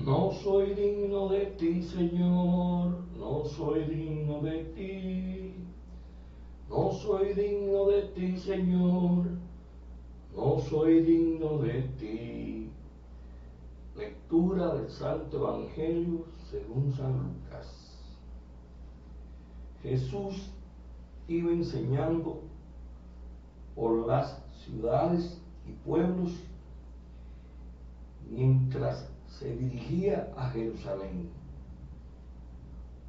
No soy digno de ti, Señor, no soy digno de ti. No soy digno de ti, Señor, no soy digno de ti. Lectura del Santo Evangelio según San Lucas. Jesús iba enseñando por las ciudades y pueblos mientras se dirigía a Jerusalén.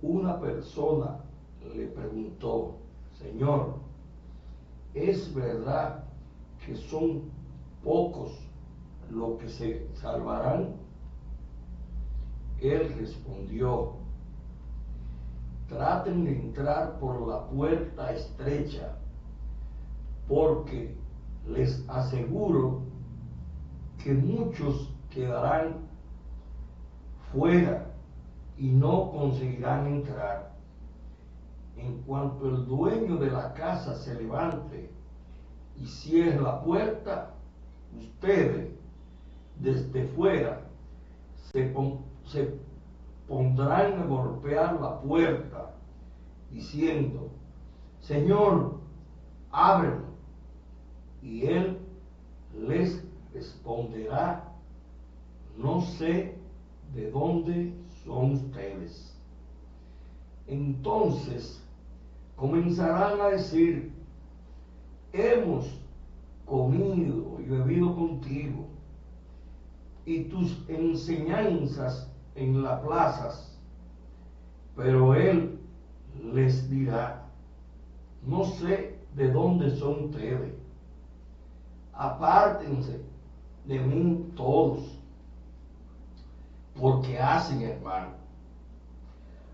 Una persona le preguntó: Señor, ¿es verdad que son pocos los que se salvarán? Él respondió: traten de entrar por la puerta estrecha, porque les aseguro que muchos quedarán fuera y no conseguirán entrar. En cuanto el dueño de la casa se levante y cierre la puerta, ustedes desde fuera se pondrán a golpear la puerta diciendo: Señor, ábreme. Y él les responderá: no sé de dónde son ustedes. Entonces comenzarán a decir: hemos comido y bebido contigo, y tus enseñanzas en las plazas. Pero él les dirá: no sé de dónde son ustedes, apártense de mí todos, porque hacen el mal.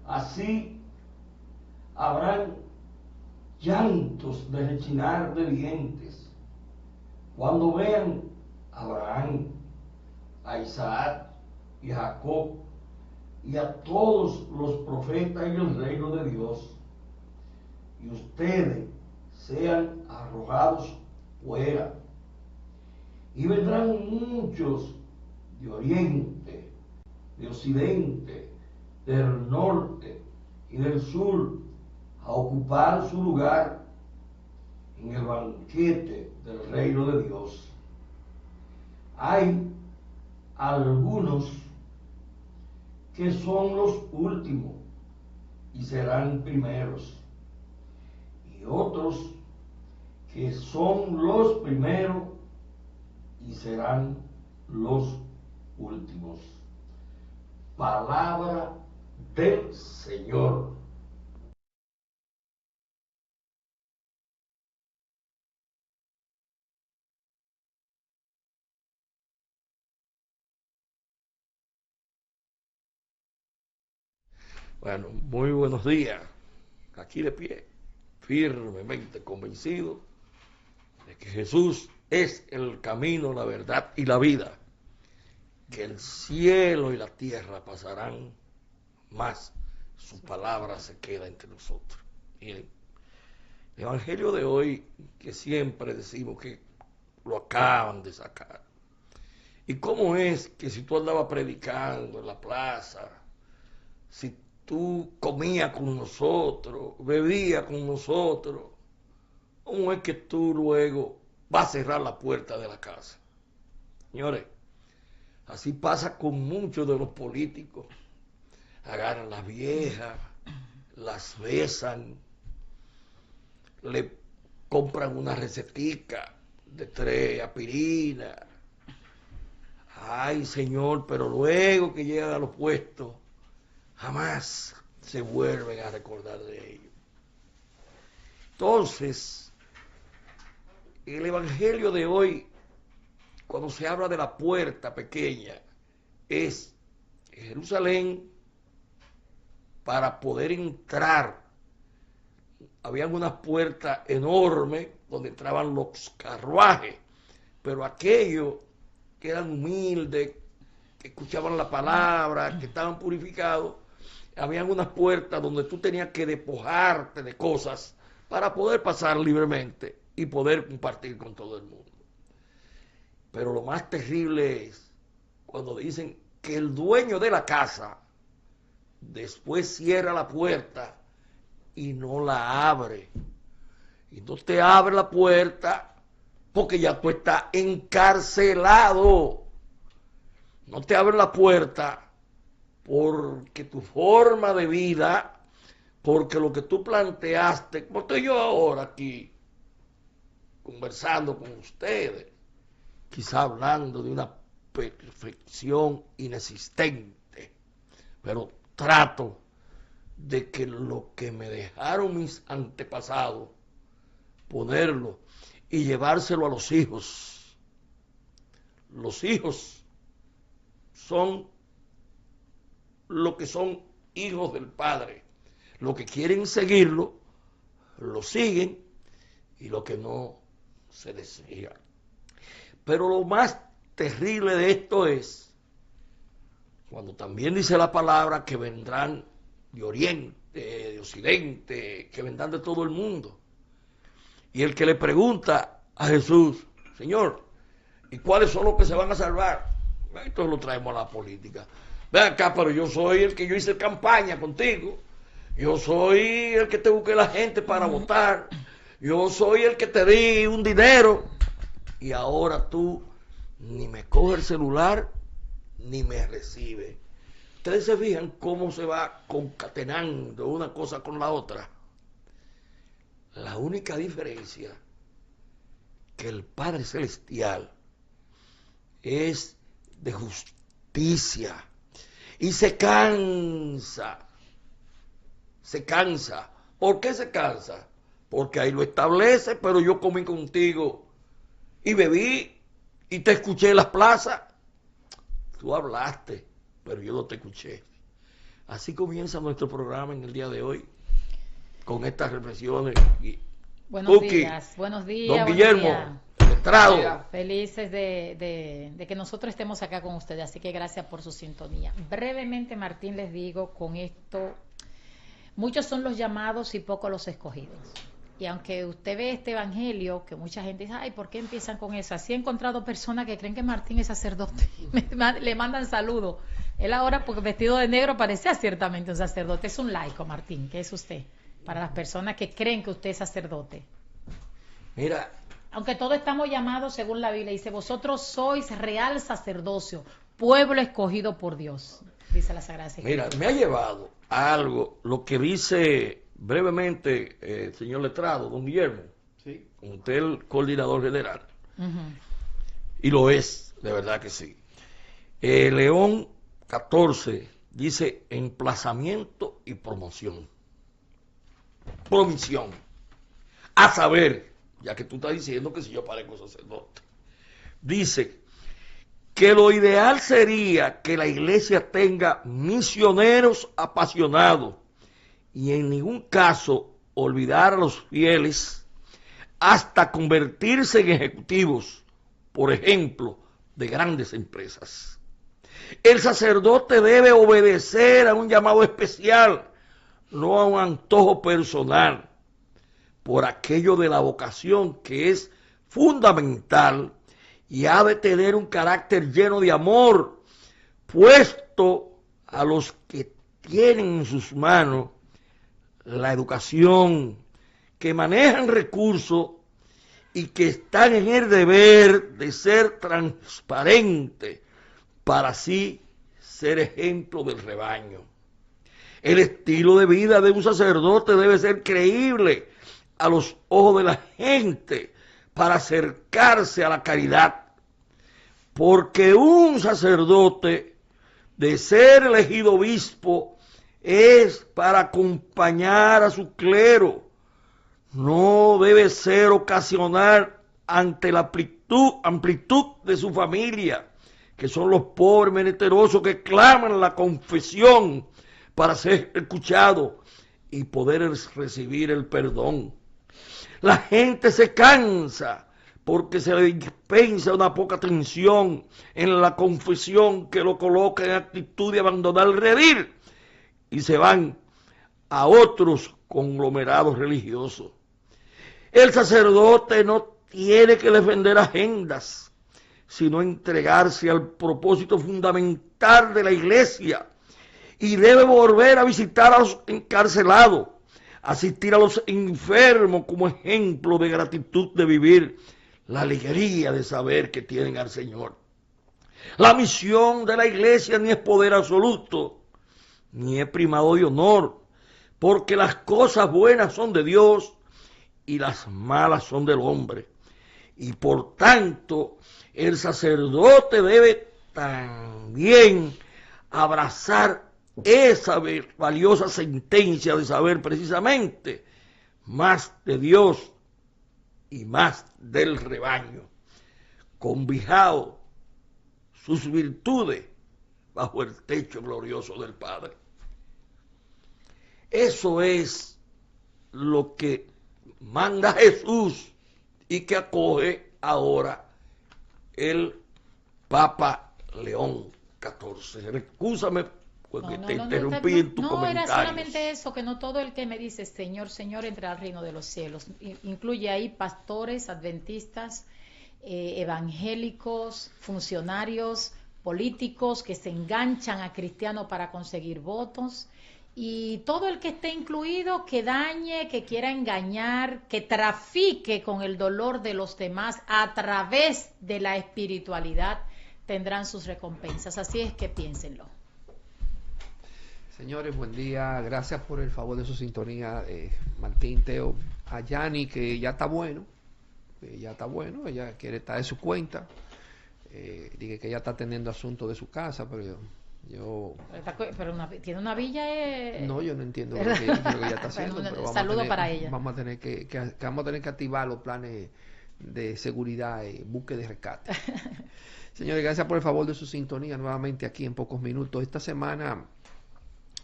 Así habrán llantos de rechinar de dientes cuando vean a Abraham, a Isaac y a Jacob y a todos los profetas en el reino de Dios, y ustedes sean arrojados fuera. Y vendrán muchos de oriente, de occidente, del norte y del sur a ocupar su lugar en el banquete del reino de Dios. Hay algunos que son los últimos y serán primeros, y otros que son los primeros y serán los últimos. Palabra del Señor. Bueno, muy buenos días. Aquí de pie, firmemente convencido de que Jesús es el camino, la verdad y la vida. Que el cielo y la tierra pasarán, mas su palabra se queda entre nosotros. Miren, el Evangelio de hoy, que siempre decimos que lo acaban de sacar. ¿Y cómo es que si tú andabas predicando en la plaza, si tú comías con nosotros, bebías con nosotros, cómo es que tú luego vas a cerrar la puerta de la casa? Señores, así pasa con muchos de los políticos. Agarran las viejas, las besan, le compran una recetica de 3 aspirinas. Ay, señor, pero luego que llegan a los puestos, jamás se vuelven a recordar de ellos. Entonces, el Evangelio de hoy, cuando se habla de la puerta pequeña, es Jerusalén. Para poder entrar, habían unas puertas enormes donde entraban los carruajes, pero aquellos que eran humildes, que escuchaban la palabra, que estaban purificados, habían unas puertas donde tú tenías que despojarte de cosas para poder pasar libremente y poder compartir con todo el mundo. Pero lo más terrible es cuando dicen que el dueño de la casa después cierra la puerta y no la abre. Y no te abre la puerta porque ya tú estás encarcelado. No te abre la puerta porque tu forma de vida, porque lo que tú planteaste, como estoy yo ahora aquí, conversando con ustedes, quizá hablando de una perfección inexistente, pero trato de que lo que me dejaron mis antepasados, ponerlo y llevárselo a los hijos. Los hijos son lo que son hijos del Padre. Los que quieren seguirlo, lo siguen, y lo que no, se desvía. Pero lo más terrible de esto es cuando también dice la palabra que vendrán de oriente, de occidente, que vendrán de todo el mundo. Y el que le pregunta a Jesús, Señor, ¿y cuáles son los que se van a salvar? Esto lo traemos a la política. Ven acá, pero yo soy el que yo hice campaña contigo. Yo soy el que te busqué la gente para votar. Yo soy el que te di un dinero. Y ahora tú ni me coges el celular, ni me recibe. Ustedes se fijan cómo se va concatenando una cosa con la otra. La única diferencia que el Padre Celestial es de justicia y se cansa. ¿Por qué se cansa? Porque ahí lo establece, pero yo comí contigo y bebí y te escuché en las plazas. Tú hablaste, pero yo no te escuché. Así comienza nuestro programa en el día de hoy, con estas reflexiones. Buenos días, don Guillermo, letrado. Felices de que nosotros estemos acá con ustedes, así que gracias por su sintonía. Brevemente, Martín, les digo, con esto, muchos son los llamados y pocos los escogidos. Y aunque usted ve este evangelio, que mucha gente dice, ay, ¿por qué empiezan con eso? Así he encontrado personas que creen que Martín es sacerdote, le mandan saludos. Él ahora, porque vestido de negro, parecía ciertamente un sacerdote. Es un laico, Martín, ¿qué es usted? Para las personas que creen que usted es sacerdote. Mira. Aunque todos estamos llamados, según la Biblia, dice, vosotros sois real sacerdocio, pueblo escogido por Dios, dice la Sagrada Escritura. Mira, me ha llevado a algo, lo que dice brevemente, señor letrado, don Guillermo, ¿sí? Usted es el coordinador general. Y lo es, de verdad que sí. León 14 dice emplazamiento y promoción. Promisión. A saber, ya que tú estás diciendo que si yo parezco sacerdote, dice que lo ideal sería que la iglesia tenga misioneros apasionados y en ningún caso olvidar a los fieles hasta convertirse en ejecutivos, por ejemplo, de grandes empresas. El sacerdote debe obedecer a un llamado especial, no a un antojo personal, por aquello de la vocación que es fundamental y ha de tener un carácter lleno de amor, puesto a los que tienen en sus manos la educación, que manejan recursos y que están en el deber de ser transparentes para así ser ejemplo del rebaño. El estilo de vida de un sacerdote debe ser creíble a los ojos de la gente para acercarse a la caridad, porque un sacerdote, de ser elegido obispo, es para acompañar a su clero, no debe ser ocasional ante la amplitud de su familia, que son los pobres menesterosos que claman la confesión para ser escuchados y poder recibir el perdón. La gente se cansa porque se le dispensa una poca atención en la confesión que lo coloca en actitud de abandonar el redil y se van a otros conglomerados religiosos. El sacerdote no tiene que defender agendas, sino entregarse al propósito fundamental de la iglesia, y debe volver a visitar a los encarcelados, asistir a los enfermos como ejemplo de gratitud de vivir la alegría de saber que tienen al Señor. La misión de la iglesia ni es poder absoluto, ni es primado de honor, porque las cosas buenas son de Dios y las malas son del hombre. Y por tanto, el sacerdote debe también abrazar esa valiosa sentencia de saber precisamente más de Dios y más del rebaño, convijado sus virtudes bajo el techo glorioso del Padre. Eso es lo que manda Jesús y que acoge ahora el Papa León XIV. Excúsame porque te interrumpí en tu comentario. No, era solamente eso, que no todo el que me dice Señor, Señor entrará al reino de los cielos. Incluye ahí pastores, adventistas, evangélicos, funcionarios, políticos que se enganchan a cristianos para conseguir votos, y todo el que esté incluido, que dañe, que quiera engañar, que trafique con el dolor de los demás a través de la espiritualidad, tendrán sus recompensas. Así es que piénsenlo. Señores, buen día. Gracias por el favor de su sintonía, Martín, Teo, a Yani, que ya está bueno. Ella quiere estar de su cuenta. Dije que ella está teniendo asuntos de su casa, pero yo tiene una villa. No, yo no entiendo lo que ella está haciendo. Pero saludo para ella. Vamos a tener que activar los planes de seguridad y búsqueda de rescate. Señores, gracias por el favor de su sintonía nuevamente aquí en pocos minutos. Esta semana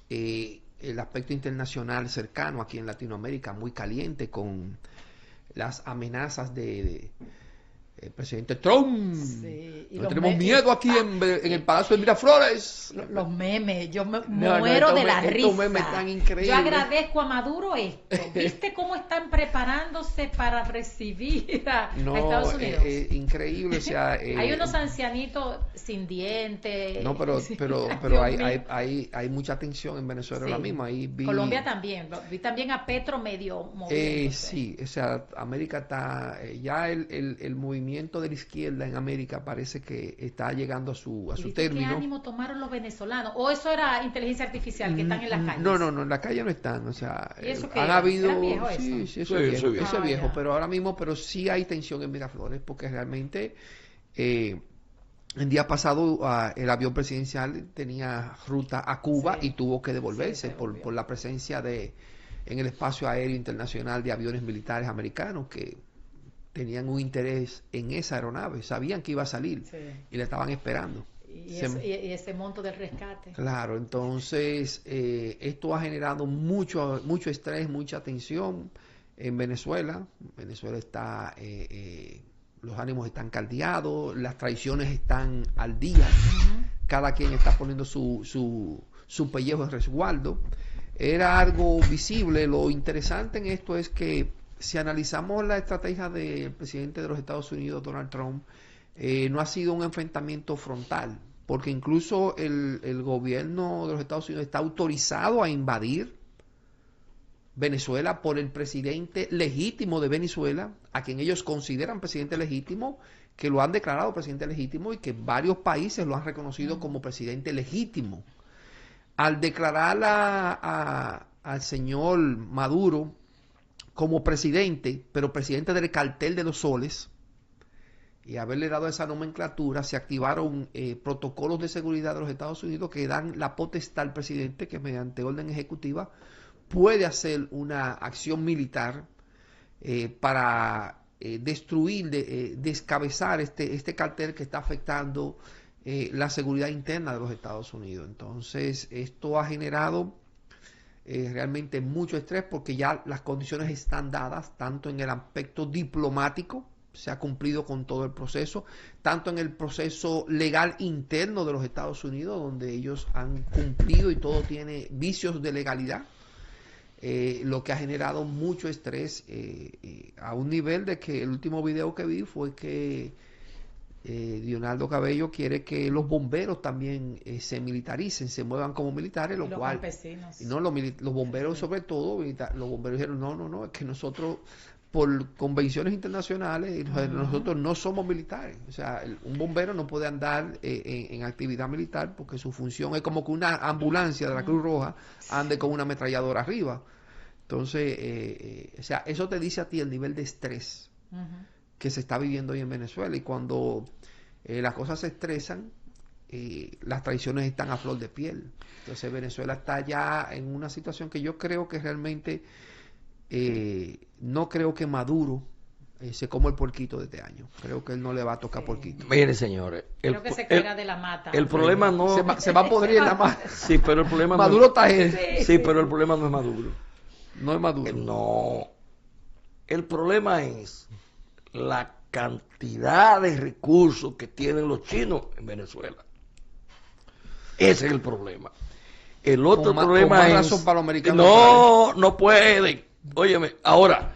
el aspecto internacional cercano aquí en Latinoamérica muy caliente con las amenazas de el presidente Trump. Sí, y tenemos miedo aquí en el Palacio de Miraflores. Los memes, yo muero de la risa. Estos memes están increíbles. Yo agradezco a Maduro esto. ¿Viste cómo están preparándose para recibir a Estados Unidos? Increíble, o sea, hay unos ancianitos sin dientes. No, pero hay mucha tensión en Venezuela ahora mismo. Colombia también. Vi también a Petro medio moviéndose. Sí, o sea, América está ya el movimiento de la izquierda en América parece que está llegando a su término. ¿Qué ánimo tomaron los venezolanos? ¿O eso era inteligencia artificial que están en las calles? No, en la calle no están, o sea, ¿Y eso han habido viejo sí, eso es viejo, pero ahora mismo sí hay tensión en Miraflores porque realmente el día pasado el avión presidencial tenía ruta a Cuba y tuvo que devolverse por la presencia en el espacio aéreo internacional de aviones militares americanos que tenían un interés en esa aeronave, sabían que iba a salir y la estaban esperando. Y ese monto del rescate. Claro, entonces esto ha generado mucho estrés, mucha tensión en Venezuela. Venezuela está, los ánimos están caldeados, las traiciones están al día, cada quien está poniendo su pellejo en resguardo. Era algo visible. Lo interesante en esto es que si analizamos la estrategia del presidente de los Estados Unidos, Donald Trump, no ha sido un enfrentamiento frontal, porque incluso el gobierno de los Estados Unidos está autorizado a invadir Venezuela por el presidente legítimo de Venezuela, a quien ellos consideran presidente legítimo, que lo han declarado presidente legítimo y que varios países lo han reconocido como presidente legítimo. Al declarar al señor Maduro como presidente, pero presidente del cartel de los soles, y haberle dado esa nomenclatura, se activaron protocolos de seguridad de los Estados Unidos que dan la potestad al presidente que mediante orden ejecutiva puede hacer una acción militar para destruir, descabezar este cartel que está afectando la seguridad interna de los Estados Unidos. Entonces, esto ha generado realmente mucho estrés porque ya las condiciones están dadas, tanto en el aspecto diplomático, se ha cumplido con todo el proceso, tanto en el proceso legal interno de los Estados Unidos, donde ellos han cumplido y todo tiene vicios de legalidad, lo que ha generado mucho estrés a un nivel de que el último video que vi fue que Leonardo Cabello quiere que los bomberos también se militaricen, se muevan como militares, lo Los cual campesinos. y no los bomberos sobre todo, los bomberos dijeron no, es que nosotros por convenciones internacionales nosotros no somos militares, o sea, un bombero no puede andar en actividad militar porque su función es como que una ambulancia de la Cruz Roja ande con una ametralladora arriba. Entonces, o sea, eso te dice a ti el nivel de estrés que se está viviendo hoy en Venezuela, y cuando las cosas se estresan, las traiciones están a flor de piel. Entonces Venezuela está ya en una situación que yo creo que realmente no creo que Maduro se coma el porquito de este año. Creo que él no le va a tocar porquito. Miren, señores, Creo que se caerá de la mata. el problema no... Se va a podrir en la mano. Sí, pero el problema Maduro está sí, pero el problema no es Maduro. no es Maduro. No. El problema es la cantidad de recursos que tienen los chinos en Venezuela. Ese es el problema. El otro problema con más es... razón para los americanos. No pueden. Óyeme, ahora,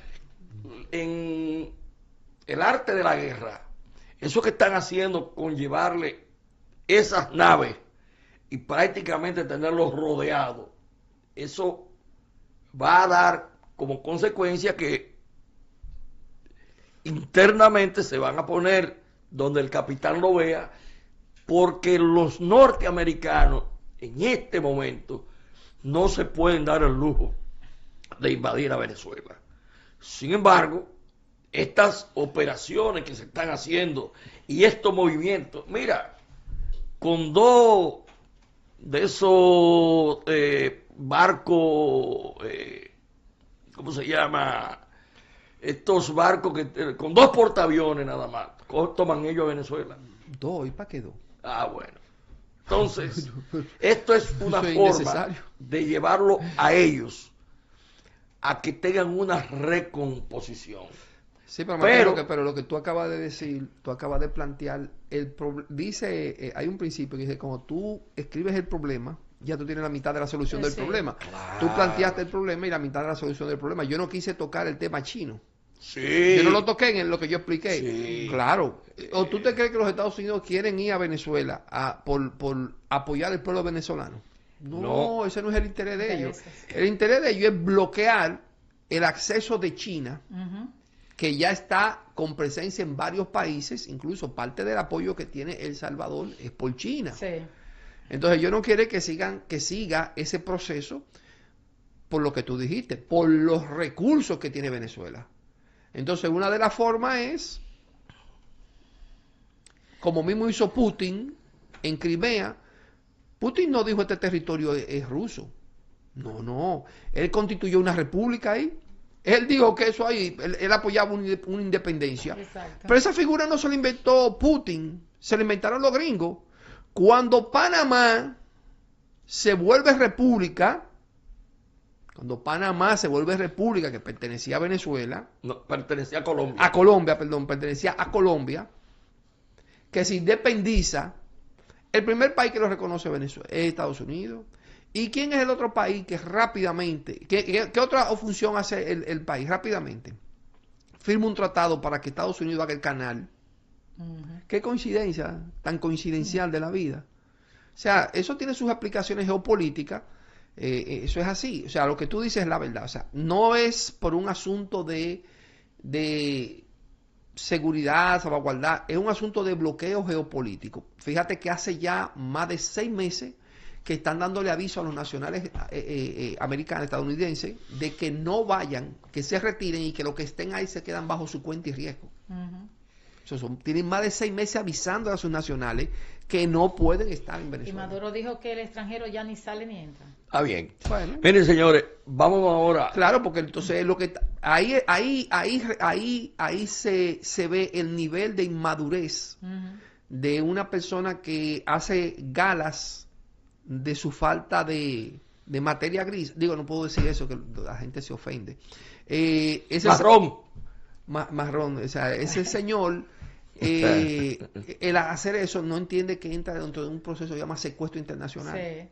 en el arte de la guerra, eso que están haciendo con llevarle esas naves y prácticamente tenerlos rodeados, eso va a dar como consecuencia que internamente se van a poner donde el capitán lo vea, porque los norteamericanos en este momento no se pueden dar el lujo de invadir a Venezuela. Sin embargo, estas operaciones que se están haciendo y estos movimientos, mira, con dos de esos barcos, ¿cómo se llama? Estos barcos que con dos portaaviones nada más toman ellos a Venezuela. ¿Y para qué dos? Ah, bueno. Entonces, esto es una Eso es forma innecesario. de llevarlo a ellos a que tengan una recomposición. Sí, pero lo que tú acabas de decir, tú acabas de plantear, dice, hay un principio que dice, cuando tú escribes el problema, ya tú tienes la mitad de la solución del problema. Claro. Tú planteaste el problema y la mitad de la solución del problema. Yo no quise tocar el tema chino. Sí. Yo no lo toqué en lo que yo expliqué. Sí. Claro. ¿O tú te crees que los Estados Unidos quieren ir a Venezuela por apoyar al pueblo venezolano? No, ese no es el interés de ellos. El interés de ellos es bloquear el acceso de China, que ya está con presencia en varios países, incluso parte del apoyo que tiene El Salvador es por China. Sí. Entonces yo no quiero que siga ese proceso por lo que tú dijiste, por los recursos que tiene Venezuela. Entonces una de las formas es, como mismo hizo Putin en Crimea. Putin no dijo este territorio es ruso. No. Él constituyó una república ahí. Él dijo que eso ahí, él apoyaba una independencia. Exacto. Pero esa figura no se la inventó Putin, se la inventaron los gringos. Cuando Panamá se vuelve república, que pertenecía a Venezuela, No, pertenecía a Colombia. pertenecía a Colombia, que se independiza, el primer país que lo reconoce Venezuela es Estados Unidos. ¿Y quién es el otro país que rápidamente, qué otra función hace el país rápidamente? Firma un tratado para que Estados Unidos haga el canal. Qué coincidencia, tan coincidencial de la vida. O sea, eso tiene sus aplicaciones geopolíticas, eso es así. O sea, lo que tú dices es la verdad. O sea, no es por un asunto de seguridad, salvaguardar, es un asunto de bloqueo geopolítico. Fíjate que hace ya más de 6 meses que están dándole aviso a los nacionales americanos, estadounidenses, de que no vayan, que se retiren y que los que estén ahí se quedan bajo su cuenta y riesgo. Tienen más de 6 meses avisando a sus nacionales que no pueden estar en Y Venezuela. Maduro dijo que el extranjero ya ni sale ni entra. Ah, bien. Bueno. Miren, señores, vamos ahora. Claro, porque entonces lo que ahí se ve el nivel de inmadurez de una persona que hace galas de su falta de materia gris. Digo, no puedo decir eso, que la gente se ofende. Marrón, o sea, ese señor, el hacer eso no entiende que entra dentro de un proceso que se llama secuestro internacional. Sí.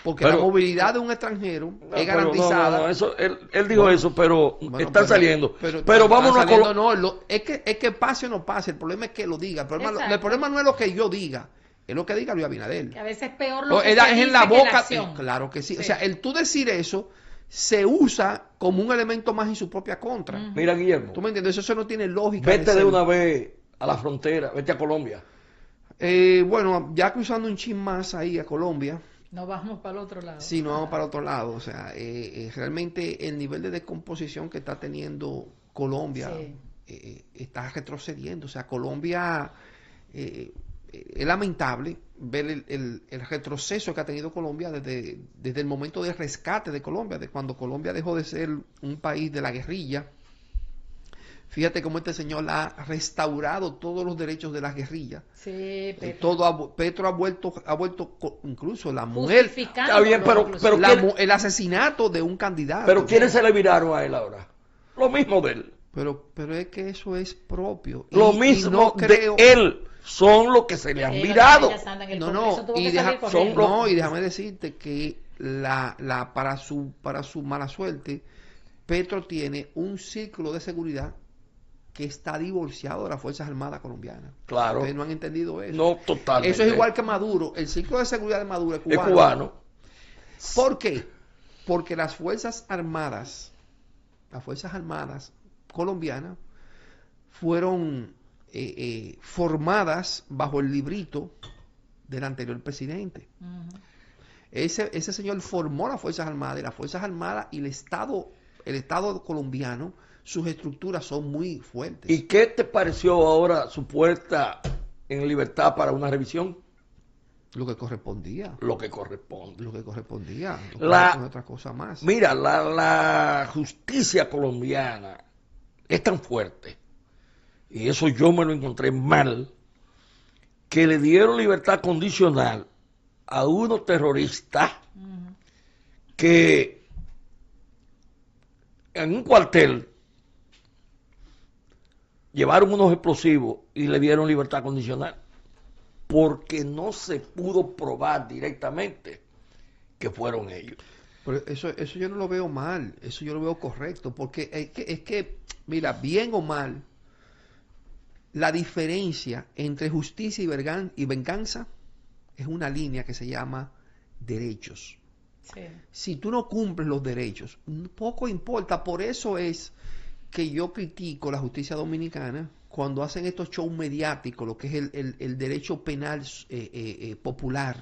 Porque Pero- la movilidad de un extranjero No, es pero garantizada. no, eso, él dijo eso, pero Bueno, están saliendo. Pero están vámonos saliendo, a no, es que pase o no pase, el problema es que lo diga. Exacto. El problema no es lo que yo diga, es lo que diga Luis Abinader. Que a veces es peor lo O que es se en dice la que la boca, acción. claro que sí. Sí. O sea, el tú decir eso se usa como un elemento más en su propia contra. Mira, Guillermo, ¿Tú me entiendes? Eso no tiene lógica. vete de ser. una vez a la frontera, vete a Colombia. Bueno, ya cruzando un chin más ahí a Colombia, No vamos para el otro lado. si no vamos para otro lado, o sea, realmente el nivel de descomposición que está teniendo Colombia está retrocediendo. O sea, Colombia es lamentable ver el retroceso que ha tenido Colombia desde el momento del rescate de Colombia, de cuando Colombia dejó de ser un país de la guerrilla. Fíjate cómo este señor ha restaurado todos los derechos de las guerrillas. Sí, Petro. Petro ha vuelto incluso la mujer, Justificando Está bien, pero ¿quién- el asesinato de un candidato. pero ¿quiénes se le viraron a él ahora? Lo mismo de él. Pero es que eso es propio. Lo Y mismo no de creo. él. Son los que se le han Sí, virado. ellas andan en el No, Congreso, no, tuvo y, que salir corriendo. no, y déjame decirte que para su mala suerte, Petro tiene un círculo de seguridad que está divorciado de las Fuerzas Armadas colombianas. Claro. Ustedes no han entendido eso. No, totalmente. Eso es igual que Maduro. El círculo de seguridad de Maduro es Es cubano. cubano. ¿Por qué? Porque las Fuerzas Armadas colombianas fueron formadas bajo el librito del anterior presidente. Ujú. Ese señor formó las Fuerzas Armadas, y las Fuerzas Armadas y el Estado colombiano, sus estructuras son muy fuertes. ¿Y qué te pareció ahora su puesta en libertad para una revisión? Lo que correspondía. Lo que corresponde. Lo que correspondía. La- No otra cosa más. Mira, la justicia colombiana es tan fuerte, y eso yo me lo encontré mal, que le dieron libertad condicional a unos terroristas Ujú. que en un cuartel llevaron unos explosivos y le dieron libertad condicional porque no se pudo probar directamente que fueron ellos. Pero eso yo no lo veo mal, eso yo lo veo correcto, porque es que, mira, bien o mal, la diferencia entre justicia y venganza es una línea que se llama derechos. Sí. Si tú no cumples los derechos, poco importa. Por eso es que yo critico la justicia dominicana cuando hacen estos shows mediáticos, lo que es el derecho penal popular,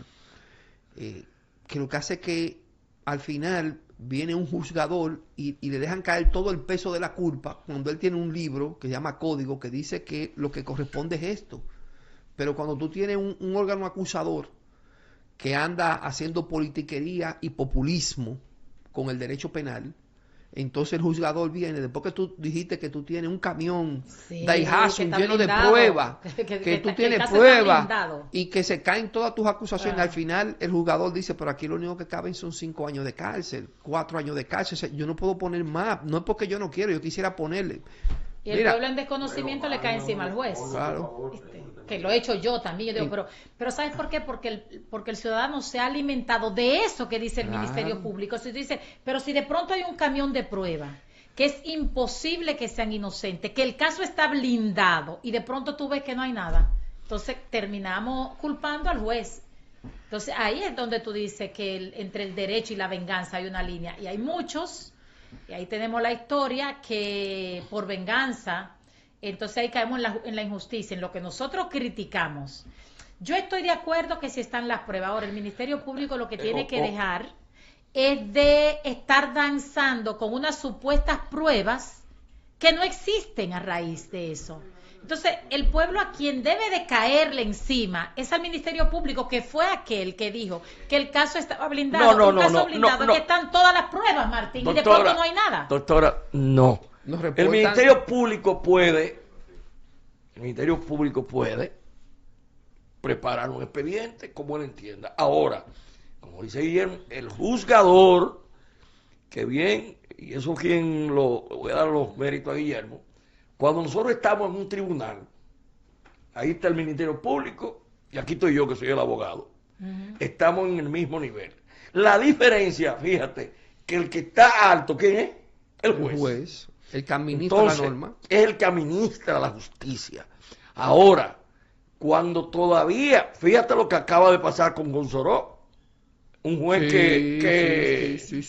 que lo que hace que al final viene un juzgador y le dejan caer todo el peso de la culpa cuando él tiene un libro que se llama Código, que dice que lo que corresponde es esto. Pero cuando tú tienes un órgano acusador que anda haciendo politiquería y populismo con el derecho penal, entonces el juzgador viene, después que tú dijiste que tú tienes un camión Sí, Daihatsu que está lleno de blindado, pruebas, que que tú el tienes caso está pruebas blindado. y que se caen todas tus acusaciones, Ah. al final el juzgador dice, pero aquí lo único que caben son 5 años de cárcel, 4 años de cárcel, o sea, yo no puedo poner más, no es porque yo no quiero, yo quisiera ponerle. Y el Mira, pueblo en desconocimiento le cae encima al juez. claro. Que lo he hecho yo también, yo digo, pero ¿sabes por qué? Porque el ciudadano se ha alimentado de eso que dice el Claro. Ministerio Público. Si tú dices, pero si de pronto hay un camión de prueba, que es imposible que sean inocentes, que el caso está blindado y de pronto tú ves que no hay nada, entonces terminamos culpando al juez. Entonces ahí es donde tú dices que entre el derecho y la venganza hay una línea, y hay muchos, y ahí tenemos la historia que por venganza, entonces ahí caemos en la injusticia, en lo que nosotros criticamos. Yo estoy de acuerdo que si están las pruebas, ahora el Ministerio Público lo que tiene que dejar es de estar danzando con unas supuestas pruebas que no existen a raíz de eso. Entonces, el pueblo a quien debe de caerle encima es al Ministerio Público, que fue aquel que dijo que el caso estaba blindado. Un caso blindado, que están todas las pruebas, Martín, y de pronto no hay nada. Doctora, no. Nos El reportan- Ministerio Público puede preparar un expediente como él entienda. Ahora, como dice Guillermo, el juzgador, que bien, y eso quien voy a dar los méritos a Guillermo, cuando nosotros estamos en un tribunal, ahí está el Ministerio Público y aquí estoy yo que soy el abogado. Ujú. Estamos en el mismo nivel. La diferencia, fíjate, que el que está alto, ¿quién es? El juez. El que administra la norma. Es el que administra la justicia. Ahora, cuando todavía, fíjate lo que acaba de pasar con Gonzoró, un juez sí,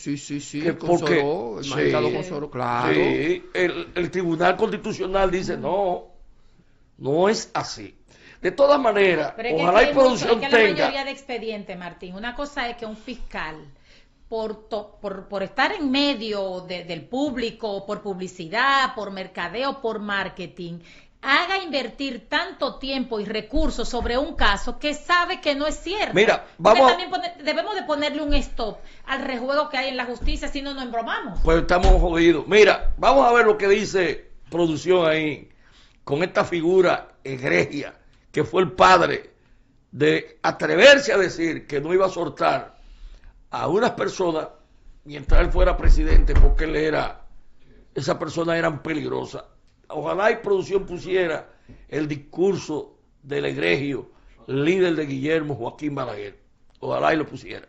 Gonzoró, el magistrado Gonzoró, claro. Sí, el Tribunal Constitucional dice, no es así. De todas maneras, ojalá y producción tenga... la mayoría de expedientes, Martín, una cosa es que un fiscal, por estar en medio del público, por publicidad, por mercadeo, por marketing, haga invertir tanto tiempo y recursos sobre un caso que sabe que no es cierto. Mira, debemos de ponerle un stop al rejuego que hay en la justicia, si no nos embromamos. Pues estamos jodidos. Mira, vamos a ver lo que dice producción ahí, con esta figura egregia, que fue el padre de atreverse a decir que no iba a soltar a unas personas mientras él fuera presidente, porque esas personas eran peligrosas. Ojalá y producción pusiera el discurso del egregio líder de Guillermo, Joaquín Balaguer. Ojalá y lo pusiera.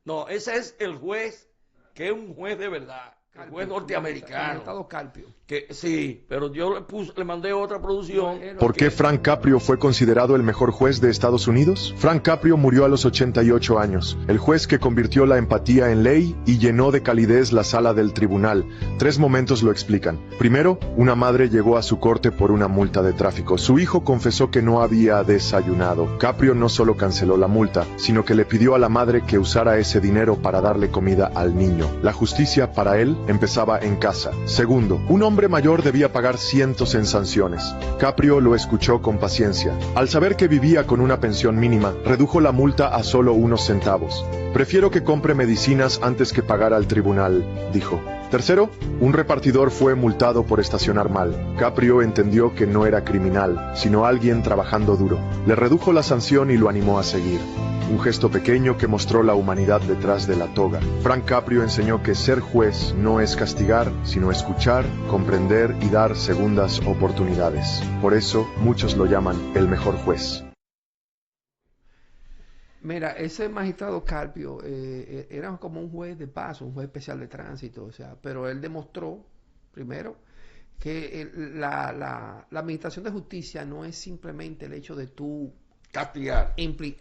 No, ese es el juez, que es un juez de verdad. El juez norteamericano. Estado Carpio. Que, sí, pero yo le mandé otra producción. ¿Por qué Frank Caprio fue considerado el mejor juez de Estados Unidos? Frank Caprio murió a los 88 años. El juez que convirtió la empatía en ley y llenó de calidez la sala del tribunal. 3 momentos lo explican. Primero, una madre llegó a su corte por una multa de tráfico. Su hijo confesó que no había desayunado. Caprio no solo canceló la multa, sino que le pidió a la madre que usara ese dinero para darle comida al niño. La justicia para él empezaba en casa. Segundo, un hombre mayor debía pagar cientos en sanciones. Caprio lo escuchó con paciencia. Al saber que vivía con una pensión mínima, redujo la multa a solo unos centavos. Prefiero que compre medicinas antes que pagar al tribunal, dijo. Tercero, un repartidor fue multado por estacionar mal. Caprio entendió que no era criminal, sino alguien trabajando duro. Le redujo la sanción y lo animó a seguir. Un gesto pequeño que mostró la humanidad detrás de la toga. Frank Caprio enseñó que ser juez no es castigar, sino escuchar, comprender y dar segundas oportunidades. Por eso, muchos lo llaman el mejor juez. Mira, ese magistrado Carpio era como un juez de paso, un juez especial de tránsito, o sea, pero él demostró, primero, que la administración de justicia no es simplemente el hecho de tú castigar,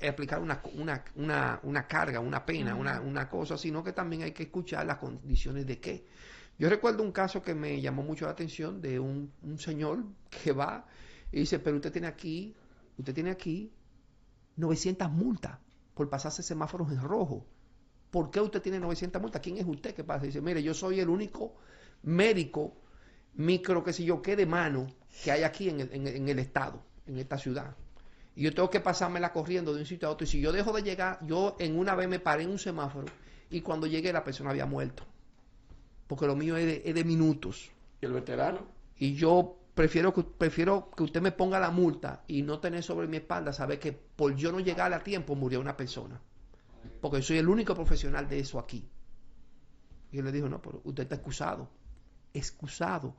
aplicar una carga, una pena, una cosa, sino que también hay que escuchar las condiciones de qué. Yo recuerdo un caso que me llamó mucho la atención de un señor que va y dice, pero usted tiene aquí 900 multas por pasarse semáforos en rojo. ¿Por qué usted tiene 900 multas? ¿Quién es usted? ¿Qué pasa? Dice, mire, yo soy el único médico micro, que si yo qué de mano que hay aquí en el estado, en esta ciudad. Y yo tengo que pasármela corriendo de un sitio a otro. Y si yo dejo de llegar, yo en una vez me paré en un semáforo y cuando llegué la persona había muerto. Porque lo mío es de minutos. ¿Y el veterano? Y yo prefiero que usted me ponga la multa y no tener sobre mi espalda saber que por yo no llegar a tiempo murió una persona. Porque soy el único profesional de eso aquí. Y él le dijo, no, pero usted está excusado. Excusado.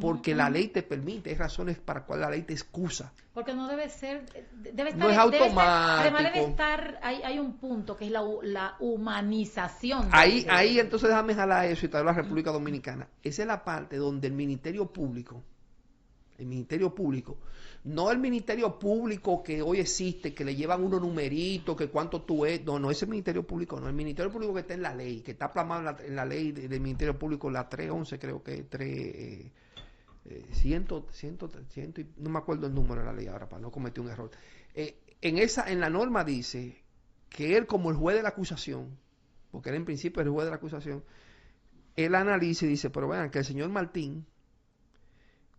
Porque la ley te permite, hay razones para las cuales la ley te excusa. Porque no debe ser, debe estar, no es automático. Además debe estar, hay un punto que es la humanización. Ahí entonces déjame jalar eso y traer a la República Dominicana. Esa es la parte donde el Ministerio Público, no el Ministerio Público que hoy existe, que le llevan unos numeritos, que cuánto tú es, no, ese Ministerio Público no, el Ministerio Público que está en la ley, que está plasmado en la ley del Ministerio Público, la 311 creo que es 100, no me acuerdo el número de la ley ahora para no cometer un error. En la norma dice que él, como el juez de la acusación, porque él en principio es el juez de la acusación, él analiza y dice, pero vean que el señor Martín,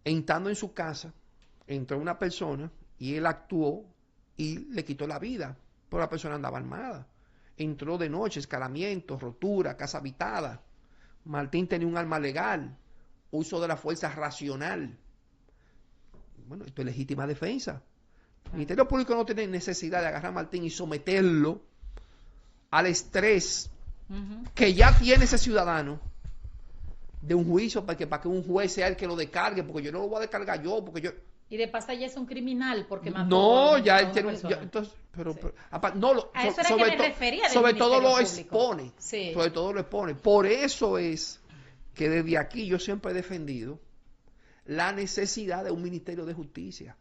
entrando en su casa, entró una persona y él actuó y le quitó la vida, pero la persona andaba armada. Entró de noche, escalamientos, rotura, casa habitada. Martín tenía un arma legal, uso de la fuerza racional. Bueno, esto es legítima defensa. El Ministerio Público no tiene necesidad de agarrar a Martín y someterlo al estrés que ya tiene ese ciudadano de un juicio para que un juez sea el que lo descargue, porque yo no lo voy a descargar yo, porque yo... Y de pasar ya es un criminal porque mató No, ya a él una tiene persona. entonces, pero, Sí. no, A eso era que me refería del sobre todo lo Ministerio Público. expone, Sí. sobre todo lo expone. Por eso es que desde aquí yo siempre he defendido la necesidad de un Ministerio de Justicia.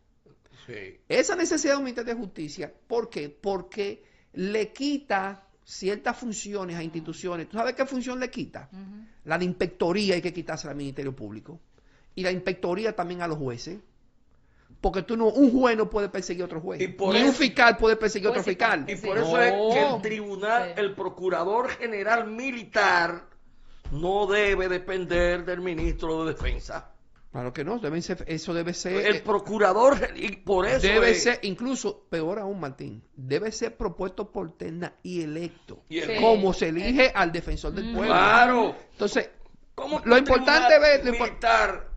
Sí. Esa necesidad de un Ministerio de Justicia, ¿por qué? Porque le quita ciertas funciones a instituciones. ¿Tú sabes qué función le quita? Ujú. La de inspectoría hay que quitarse al Ministerio Público. Y la inspectoría también a los jueces. Porque un juez no puede perseguir a otro juez. Y por Ni un eso- fiscal puede perseguir a otro Juez y fiscal. parte. Y Sí. por eso No. es que el tribunal, Sí. el procurador general militar, no debe depender del ministro de Defensa. Claro que no, eso debe ser... El procurador, y por eso debe es- ser, incluso, peor aún, Martín, debe ser propuesto por terna y electo. y el- Sí. Como se elige al defensor del pueblo. Claro. Entonces, ¿Cómo lo el importante tribunal es... militar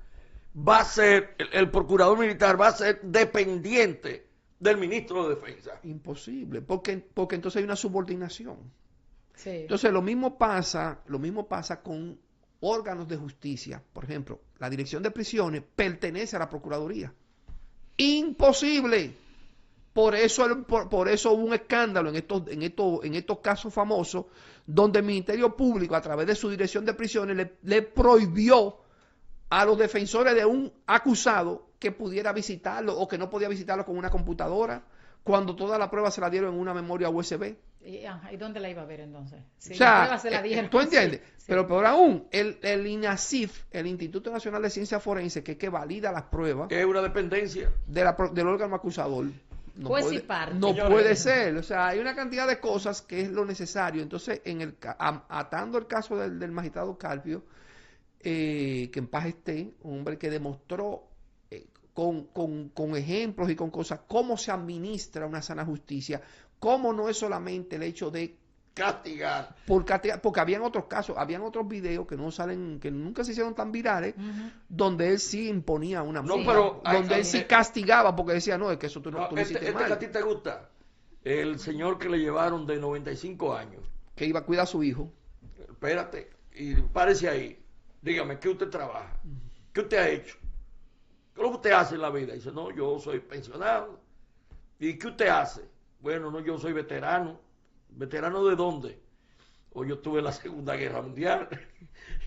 va a ser, el procurador militar va a ser dependiente del ministro de Defensa? Imposible, porque entonces hay una subordinación. Sí. Entonces lo mismo pasa con órganos de justicia. Por ejemplo, la Dirección de Prisiones pertenece a la Procuraduría. Imposible. Por eso hubo un escándalo en estos casos famosos, donde el Ministerio Público, a través de su Dirección de Prisiones, le prohibió a los defensores de un acusado que pudiera visitarlo o que no podía visitarlo con una computadora, cuando toda la prueba se la dieron en una memoria USB. ¿Y dónde la iba a ver entonces? Si O sea, la prueba se la dieron. ¿tú entiendes? Sí, sí. Pero peor aún, el INACIF, el Instituto Nacional de Ciencia Forense, que es que valida las pruebas Es una dependencia. del órgano acusador, no Juez y puede, parte. no Señores. puede ser. O sea, hay una cantidad de cosas que es lo necesario. Entonces, atando el caso del magistrado Carpio, que en paz esté, un hombre que demostró con ejemplos y con cosas cómo se administra una sana justicia, cómo no es solamente el hecho de Castigar. porque habían otros casos, habían otros videos que no salen, que nunca se hicieron tan virales, Ujú. donde él sí imponía una No, medida, pero donde él sí castigaba porque decía, no, es que eso tú No, tú lo hiciste que mal, a ti te gusta. El señor que le llevaron de 95 años. que iba a cuidar a su hijo. Espérate, y párese ahí. Dígame, ¿qué usted trabaja? ¿Qué usted ha hecho? ¿Qué es lo que usted hace en la vida? Dice, no, yo soy pensionado. ¿Y qué usted hace? Bueno, no, yo soy veterano. ¿Veterano de dónde? O yo tuve la Segunda Guerra Mundial.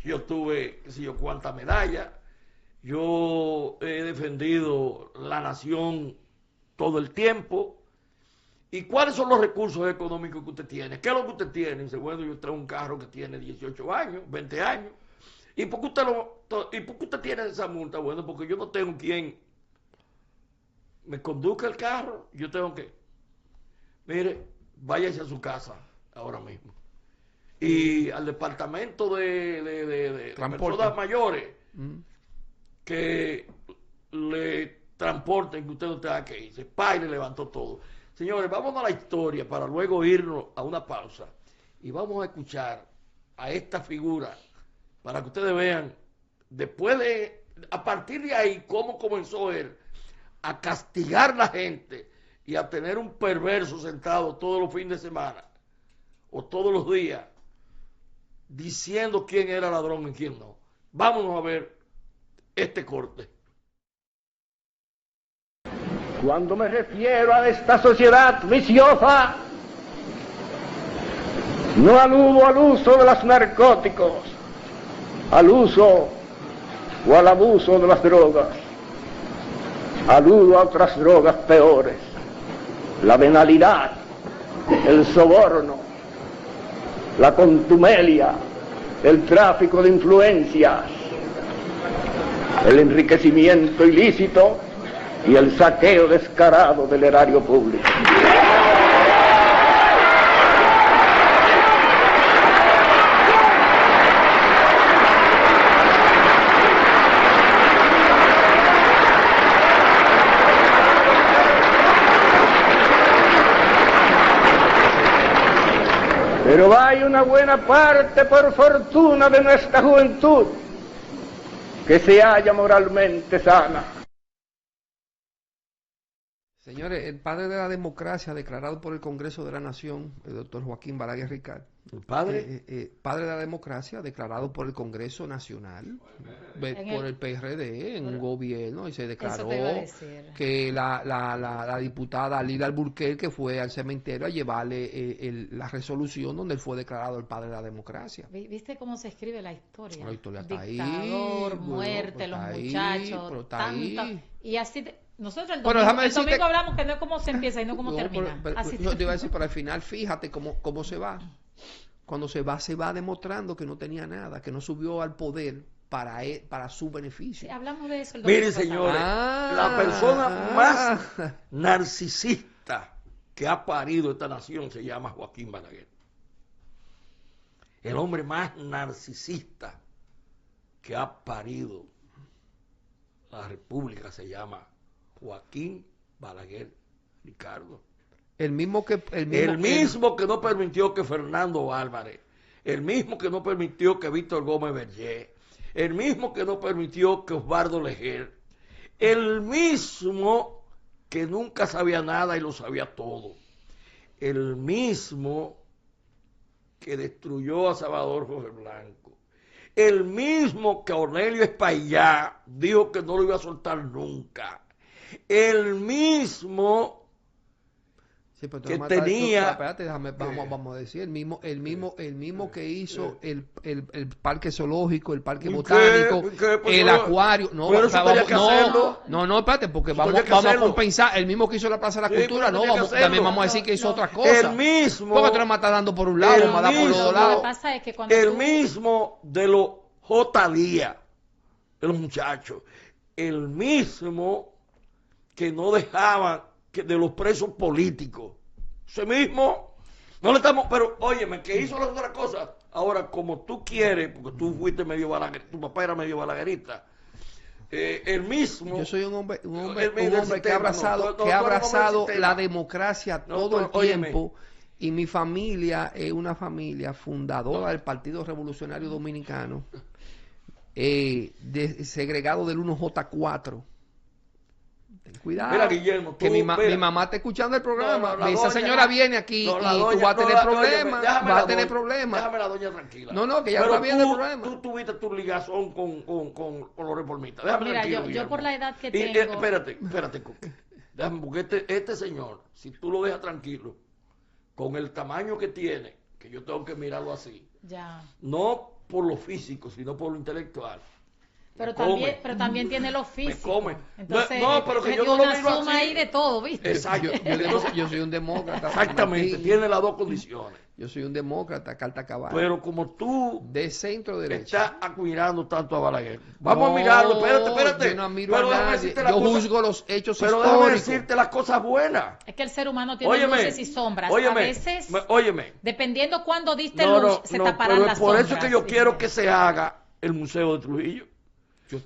Yo tuve, qué sé yo, cuántas medallas. Yo he defendido la nación todo el tiempo. ¿Y cuáles son los recursos económicos que usted tiene? ¿Qué es lo que usted tiene? Dice, bueno, yo tengo un carro que tiene 18 años, 20 años. ¿Y por qué usted tiene esa multa? Bueno, porque yo no tengo quien me conduzca el carro. Yo tengo que, mire, váyase a su casa ahora mismo. Y al departamento de Transporte. personas mayores Mm. que le transporten, que usted no tenga que irse. Pa, y le levantó todo. Señores, vamos a la historia para luego irnos a una pausa. Y vamos a escuchar a esta figura para que ustedes vean, después a partir de ahí, cómo comenzó él a castigar a la gente y a tener un perverso sentado todos los fines de semana o todos los días diciendo quién era ladrón y quién no. Vámonos a ver este corte. Cuando me refiero a esta sociedad viciosa, no aludo al uso de los narcóticos, al uso o al abuso de las drogas. Aludo a otras drogas peores, la venalidad, el soborno, la contumelia, el tráfico de influencias, el enriquecimiento ilícito y el saqueo descarado del erario público. Pero hay una buena parte, por fortuna, de nuestra juventud que se halla moralmente sana. Señores, el padre de la democracia declarado por el Congreso de la Nación, el doctor Joaquín Balaguer Ricard. ¿El padre? Padre de la democracia declarado por el Congreso Nacional, por el PRD en un gobierno, y se declaró que la diputada Lila Alburquerque fue al cementerio a llevarle la resolución donde él fue declarado el padre de la democracia. ¿Viste cómo se escribe la historia? La historia está Dictador, ahí, muerte, los ahí, muchachos, está tanto. ahí. Y así, nosotros el Pero domingo hablamos que no es cómo se empieza y no cómo termina. Así yo te iba a decir, pero al final fíjate cómo se va. Cuando se va demostrando que no tenía nada, que no subió al poder para su beneficio. Sí, hablamos de eso el Miren, domingo señores, pasado. la persona más narcisista que ha parido esta nación se llama Joaquín Balaguer. El hombre más narcisista que ha parido la República se llama Joaquín Balaguer Ricardo. El mismo que no permitió que Fernando Álvarez, el mismo que no permitió que Víctor Gómez Berger, el mismo que no permitió que Osvaldo Leger, el mismo que nunca sabía nada y lo sabía todo, el mismo que destruyó a Salvador Jorge Blanco, el mismo que Ornelio Espaillá dijo que no lo iba a soltar nunca, el mismo que tenía... Espérate, vamos a decir, el mismo que hizo el parque zoológico, el parque botánico, el acuario. No, espérate, porque vamos a compensar. El mismo que hizo la Plaza de la Cultura, también vamos a decir que hizo otras cosas. El mismo... Porque tú no me estás dando por un lado, me das por los dos lados. Lo que pasa es que cuando el mismo de los J. Díaz, de los muchachos, el mismo que no dejaban de los presos políticos. Ese mismo, no le estamos, pero óyeme, que hizo las otras cosas. Ahora, como tú quieres, porque tú fuiste medio balaguerista, tu papá era medio balaguerista, el mismo... Yo soy un hombre que ha abrazado la democracia todo el tiempo, y mi familia es una familia fundadora del Partido Revolucionario Dominicano, segregado del 1J4. Ten cuidado. Mira, Guillermo, que mi mamá está escuchando el programa. Esa señora viene aquí y tú vas a tener problemas. Vas a tener problemas. Déjame la doña tranquila. No, que ya está viendo el problema. Tú tuviste tu ligazón con los reformistas. Déjame Mira, tranquilo, yo por la edad que tengo. Espérate, Coque. Déjame, porque este señor, si tú lo dejas tranquilo, con el tamaño que tiene, que yo tengo que mirarlo así, no por lo físico, sino por lo intelectual. Pero también tiene lo físico. Me come. Entonces, pero que yo no lo miro suma así. Ahí de todo, ¿viste? Exacto. Yo soy un demócrata. Exactamente, tiene las dos condiciones. Yo soy un demócrata, carta caballo. Pero como tú de centro derecha estás admirando tanto a Balaguer, vamos a mirarlo. Espérate. Yo no admiro a nadie. Yo juzgo los hechos históricos. Pero déjame decirte las cosas buenas. Es que el ser humano tiene luces y sombras. A veces, dependiendo cuándo diste luz, se taparán las sombras. Por eso es que yo quiero que se haga el Museo de Trujillo.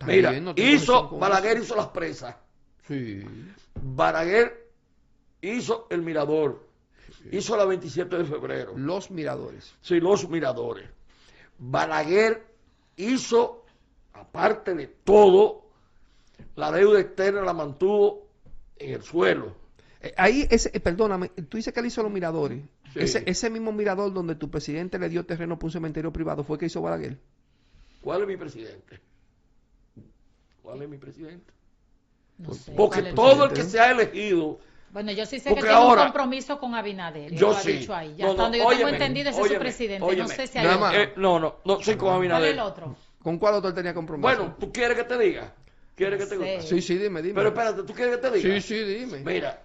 Mira, Balaguer hizo las presas. Sí. Balaguer hizo el mirador. Hizo la 27 de febrero. Los miradores. Sí, los miradores. Balaguer hizo, aparte de todo, la deuda externa la mantuvo en el suelo. Perdóname, tú dices que él hizo los miradores. Sí. Ese mismo mirador donde tu presidente le dio terreno para un cementerio privado, ¿fue que hizo Balaguer? ¿Cuál es mi presidente? ¿Cuál es mi presidente? No sé, porque todo el que se ha elegido... Bueno, yo sí sé que tiene un compromiso con Abinader. Yo lo sí. Ha dicho ahí. Ya hasta donde yo tengo entendido, ese es su presidente. No sé si hay otro. No, soy con Abinader. ¿Cuál es el otro? ¿Con cuál otro él tenía compromiso? Bueno, ¿tú quieres que te diga? ¿Quieres que te diga? Sí, dime. Pero espérate, ¿tú quieres que te diga? Sí, dime. Mira,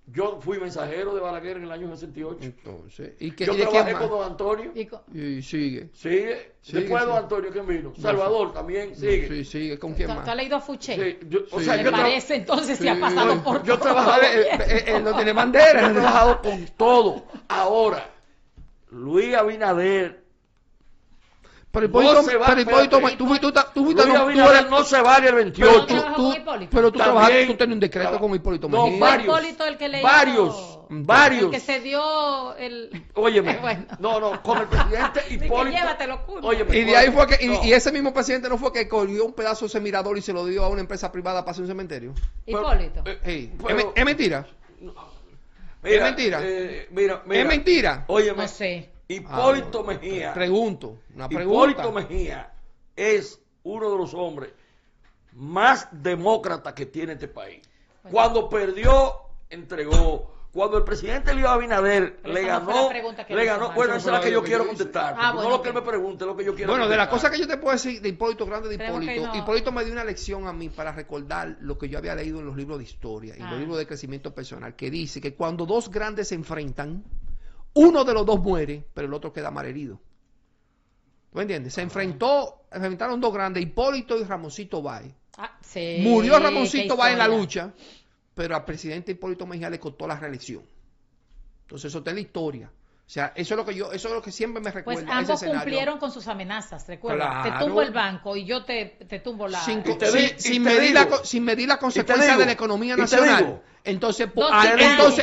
yo fui mensajero de Balaguer en el año 68. Entonces, yo trabajé con don Antonio. Y sigue. Después de don Antonio, ¿quién vino? Salvador también sigue. Sí, sigue. ¿Con quién más? ¿Tú has leído a Fouché? Sí. Me parece entonces si ha pasado por yo todo. Él no tiene bandera. Yo he trabajado con todo. Ahora, Luis Abinader no se vale el 28. Pero tú tenías un decreto con Hipólito Mejía. No, varios. varios. El que se dio el... Óyeme, Bueno. no, con el presidente Así que Hipólito. llévatelo, Cuno. Óyeme, Y de ahí fue que, no. y ese mismo presidente no fue que cogió un pedazo de ese mirador y se lo dio a una empresa privada para hacer un cementerio. Hipólito. Sí. Pero- ¿Es mentira? Mira, ¿Es mentira? Mira, ¿Es mentira? Óyeme, No sé. Hipólito Mejía. Pregunto, una Hipólito pregunta. Mejía es uno de los hombres más demócratas que tiene este país. Bueno. Cuando perdió, entregó. Cuando el presidente Luis Abinader Pero le esa no fue ganó, la pregunta que le le hizo ganó. Marco. Bueno, esa es la que yo quiero hice. contestar. Ah, No bueno, lo que él ok. me pregunte, lo que yo quiero Bueno, de las contestar. cosas que yo te puedo decir de Hipólito, grande de Creo que Hipólito, no. Hipólito me dio una lección a mí para recordar lo que yo había leído en los libros de historia, en Ah. los libros de crecimiento personal, que dice que cuando dos grandes se enfrentan, uno de los dos muere, pero el otro queda malherido. ¿Tú entiendes? Se enfrentaron dos grandes, Hipólito y Ramoncito Báez. Ah, sí, Murió qué Ramoncito Báez en la historia. lucha, pero al presidente Hipólito Mejía le costó la reelección. Entonces eso está en la historia. O sea, eso es lo que siempre me recuerda. Pues ese ambos escenario. cumplieron con sus amenazas, recuerda. Te Claro. tumbo el banco y yo te tumbo la... Sin, Y te sin- di- y sin te medir digo, sin medir la y consecuencia te digo, de la economía y te nacional. digo, Entonces, Dos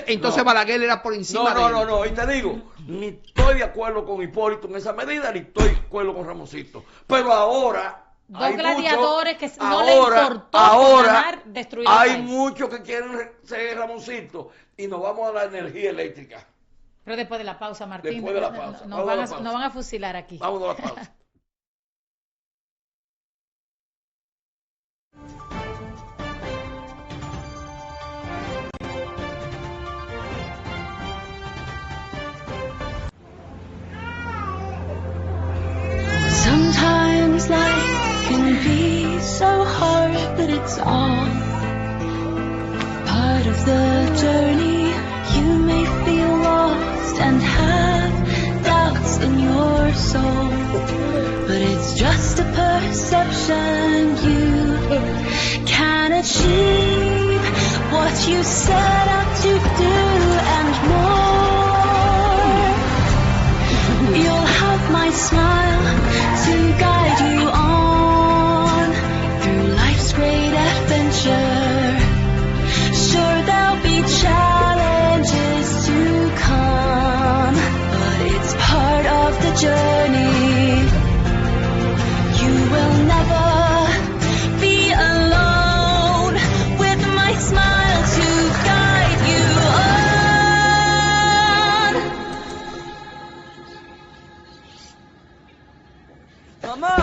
entonces No. Balaguer era por encima de él. No, y te digo, ni estoy de acuerdo con Hipólito en esa medida, ni estoy de acuerdo con Ramoncito. Pero ahora... Dos hay gladiadores muchos- que no le importó ahora ganar, destruir el hay país. muchos que quieren ser Ramoncito y nos vamos a la energía eléctrica. Pero después de la pausa, Martín, Después de la pausa. nos Vamos a van la a, pausa. nos van a fusilar aquí. Vamos a la pausa. Sometimes life can be so hard, but it's all part of the journey. You may feel lost and have doubts in your soul, but it's just a perception. You can achieve what you set out to do and more. You'll have my smile to guide you on through life's great adventure. Sure, there'll be challenges to come, but it's part of the journey. You will never be alone with my smile to guide you on. ¡Mamá!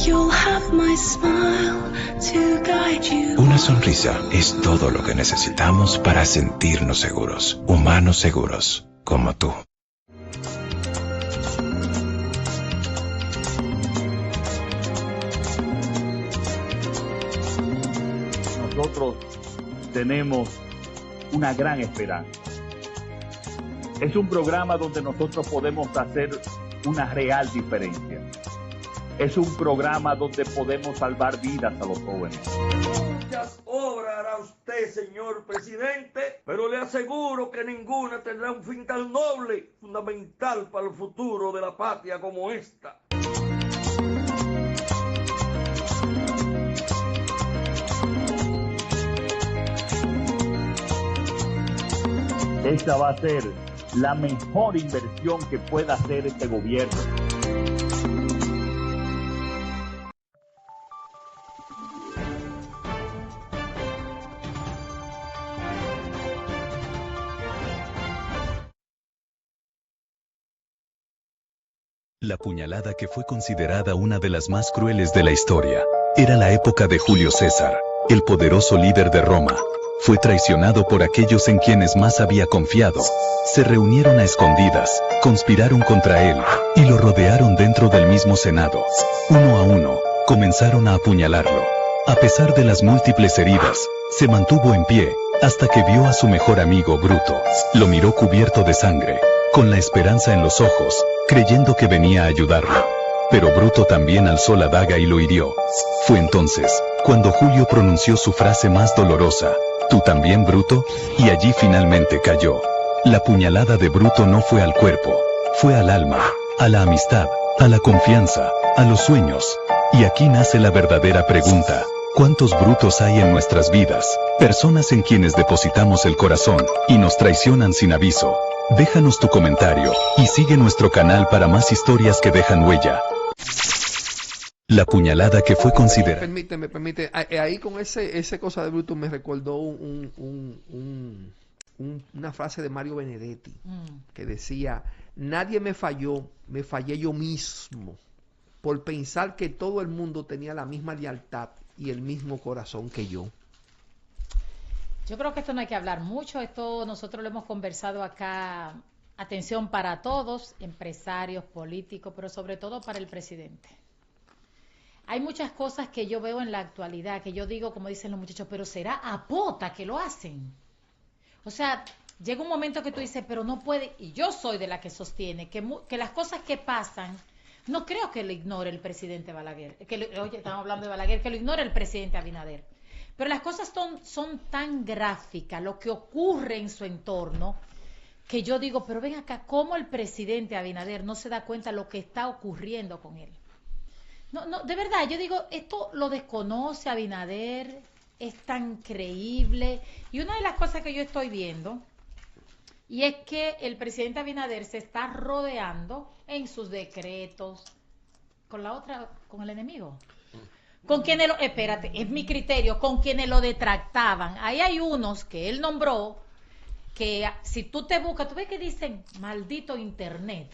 You'll have my smile to guide you. Una sonrisa es todo lo que necesitamos para sentirnos seguros, humanos seguros, como tú. Nosotros tenemos una gran esperanza. Es un programa donde nosotros podemos hacer una real diferencia. Es un programa donde podemos salvar vidas a los jóvenes. Muchas obras hará usted, señor presidente, pero le aseguro que ninguna tendrá un fin tan noble, fundamental para el futuro de la patria como esta. Esta va a ser la mejor inversión que pueda hacer este gobierno. La puñalada que fue considerada una de las más crueles de la historia. Era la época de Julio César, el poderoso líder de Roma. Fue traicionado por aquellos en quienes más había confiado. Se reunieron a escondidas, conspiraron contra él, y lo rodearon dentro del mismo Senado. Uno a uno, comenzaron a apuñalarlo. A pesar de las múltiples heridas, se mantuvo en pie, hasta que vio a su mejor amigo Bruto. Lo miró cubierto de sangre, con la esperanza en los ojos, creyendo que venía a ayudarlo. Pero Bruto también alzó la daga y lo hirió. Fue entonces, cuando Julio pronunció su frase más dolorosa: ¿tú también, Bruto? Y allí finalmente cayó. La puñalada de Bruto no fue al cuerpo, fue al alma, a la amistad, a la confianza, a los sueños. Y aquí nace la verdadera pregunta: ¿Cuántos brutos hay en nuestras vidas? Personas en quienes depositamos el corazón y nos traicionan sin aviso. Déjanos tu comentario y sigue nuestro canal para más historias que dejan huella. La puñalada que fue considerada. Permite. Ahí con ese cosa de bruto me recordó una frase de Mario Benedetti que decía: nadie me falló, me fallé yo mismo por pensar que todo el mundo tenía la misma lealtad y el mismo corazón que yo. Yo creo que esto no hay que hablar mucho, esto nosotros lo hemos conversado acá. Atención para todos, empresarios, políticos, pero sobre todo para el presidente. Hay muchas cosas que yo veo en la actualidad, que yo digo, como dicen los muchachos, pero será a pota que lo hacen. O sea, llega un momento que tú dices, pero no puede, y yo soy de la que sostiene que las cosas que pasan, no creo que lo ignore el presidente Balaguer, oye, estamos hablando de Balaguer, que lo ignore el presidente Abinader. Pero las cosas son tan gráficas, lo que ocurre en su entorno, que yo digo, pero ven acá, ¿cómo el presidente Abinader no se da cuenta de lo que está ocurriendo con él? No, de verdad, yo digo, esto lo desconoce Abinader, es tan creíble. Y una de las cosas que yo estoy viendo, y es que el presidente Abinader se está rodeando en sus decretos con el enemigo. Con quienes espérate, es mi criterio, con quienes lo detractaban. Ahí hay unos que él nombró, que si tú te buscas, tú ves que dicen, maldito internet.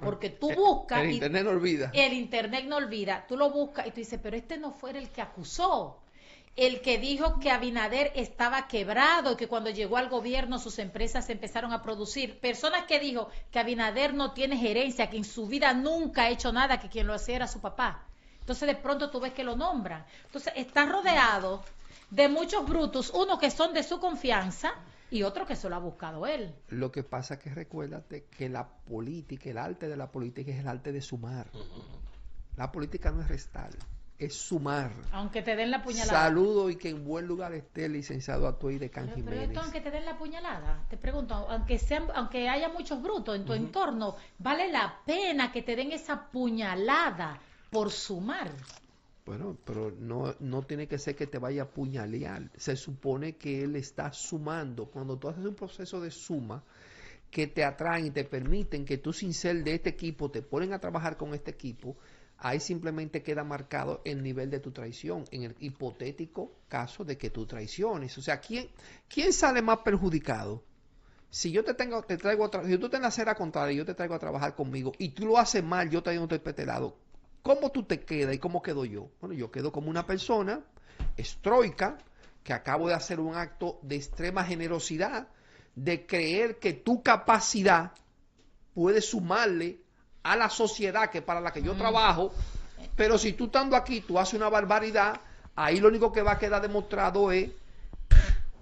Porque tú buscas... El internet no olvida. El internet no olvida. Tú lo buscas y tú dices, pero este no fue el que acusó. El que dijo que Abinader estaba quebrado y que cuando llegó al gobierno sus empresas empezaron a producir. Personas que dijo que Abinader no tiene gerencia, que en su vida nunca ha hecho nada, que quien lo hacía era su papá. Entonces de pronto tú ves que lo nombran. Entonces está rodeado de muchos brutos, unos que son de su confianza y otro que se lo ha buscado él. Lo que pasa es que recuérdate que la política, el arte de la política es el arte de sumar. La política no es restar, es sumar. Aunque te den la puñalada. Saludo y que en buen lugar esté el licenciado Atuey de Can Jiménez. Pero esto, aunque te den la puñalada, te pregunto, aunque haya muchos brutos en tu entorno, ¿vale la pena que te den esa puñalada por sumar? Bueno, pero no tiene que ser que te vaya a puñalear. Se supone que él está sumando. Cuando tú haces un proceso de suma que te atraen y te permiten que tú, sin ser de este equipo, te ponen a trabajar con este equipo, ahí simplemente queda marcado el nivel de tu traición, en el hipotético caso de que tú traiciones. O sea, ¿quién sale más perjudicado? Si yo si tú te la acera contraria y yo te traigo a trabajar conmigo y tú lo haces mal, yo traigo el petelado, ¿cómo tú te quedas y cómo quedo yo? Bueno, yo quedo como una persona estoica que acabo de hacer un acto de extrema generosidad, de creer que tu capacidad puede sumarle a la sociedad que para la que yo trabajo, pero si tú estando aquí, tú haces una barbaridad, ahí lo único que va a quedar demostrado es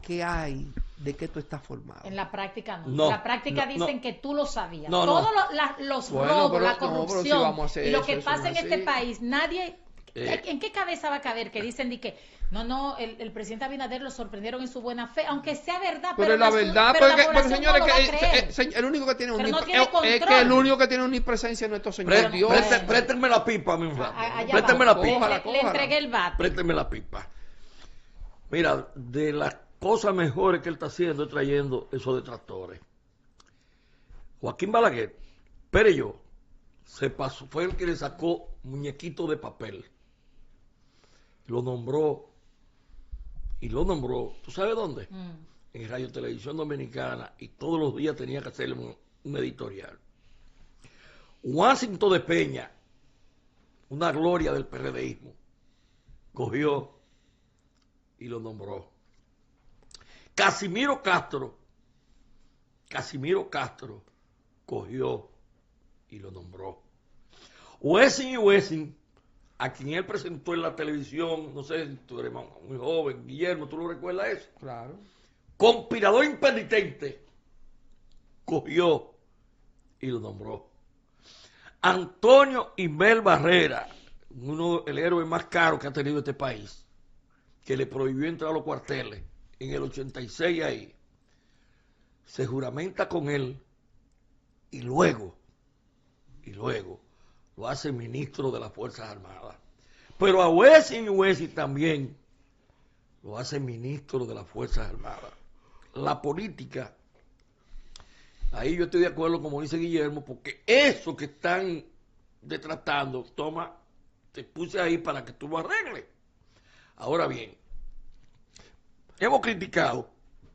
qué hay, de qué tú estás formado. En la práctica no. En la práctica dicen que tú lo sabías. Todos los bueno, robos, pero, la corrupción si y lo que eso pasa en es este país, nadie... ¿En qué cabeza va a caber que dicen de que el presidente Abinader lo sorprendieron en su buena fe, aunque sea verdad, pero la verdad, porque señores, el único que tiene el único que tiene omnipresencia en nuestro Señor Dios. Préstenme la pipa, mi hermano. Préstenme la pipa. Le entregué el bate. Préstenme la pipa. Mira, de las cosas mejores que él está haciendo es trayendo esos detractores. Joaquín Balaguer, Perello, fue el que le sacó muñequito de papel. Lo nombró, ¿tú sabes dónde? En Radio Televisión Dominicana, y todos los días tenía que hacerle un editorial. Washington de Peña, una gloria del PRDismo, cogió y lo nombró. Casimiro Castro cogió y lo nombró. Wessing, a quien él presentó en la televisión, no sé, tú eres muy joven, Guillermo, ¿tú lo recuerdas eso? Claro. Conspirador impenitente, cogió y lo nombró. Antonio Imbel Barrera, el héroe más caro que ha tenido este país, que le prohibió entrar a los cuarteles en el 86 ahí, se juramenta con él y luego lo hace ministro de las Fuerzas Armadas. Pero a Wessing también lo hace ministro de las Fuerzas Armadas. La política, ahí yo estoy de acuerdo, como dice Guillermo, porque eso que están detratando, toma, te puse ahí para que tú lo arregles. Ahora bien, hemos criticado.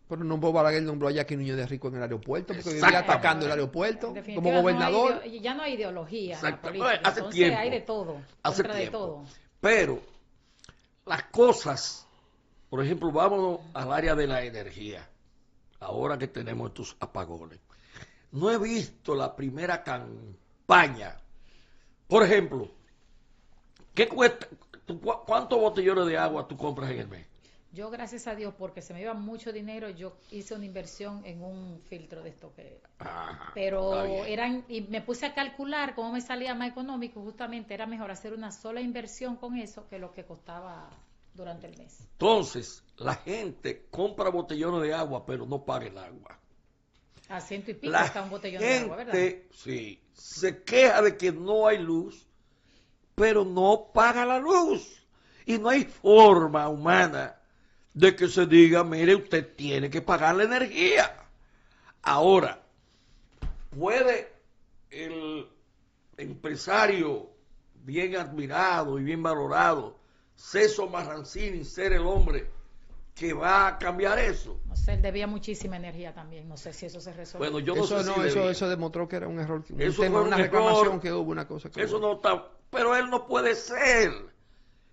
Pero no Balaguer nombró a Jackie Núñez de Rico en el aeropuerto, porque vivía Exactamente. atacando el aeropuerto En definitiva, como gobernador. no hay ya no hay ideología en la Exacto. política. Hace Entonces tiempo. hay de todo, Hace contra de tiempo. todo. Pero las cosas, por ejemplo, vámonos al área de la energía, ahora que tenemos estos apagones. No he visto la primera campaña. Por ejemplo, ¿qué cuesta? ¿Cuántos botellones de agua tú compras en el mes? Yo, gracias a Dios, porque se me iba mucho dinero, yo hice una inversión en un filtro de esto que... Ajá, Pero está bien. y me puse a calcular cómo me salía más económico, justamente era mejor hacer una sola inversión con eso que lo que costaba durante el mes. Entonces, la gente compra botellones de agua, pero no paga el agua. A 100 y pico La está un botellón de agua, ¿verdad? gente, sí, se queja de que no hay luz, pero no paga la luz. Y no hay forma humana de que se diga, mire, usted tiene que pagar la energía. Ahora, ¿puede el empresario bien admirado y bien valorado, Celso Marrancini, ser el hombre que va a cambiar eso? No sé, él debía muchísima energía también, no sé si eso se resuelve. Bueno, yo no Eso sé no, si eso, debía. eso demostró que era un error, un Eso tema, fue un una error. reclamación que hubo, una cosa que Eso hubo. no está, pero él no puede ser,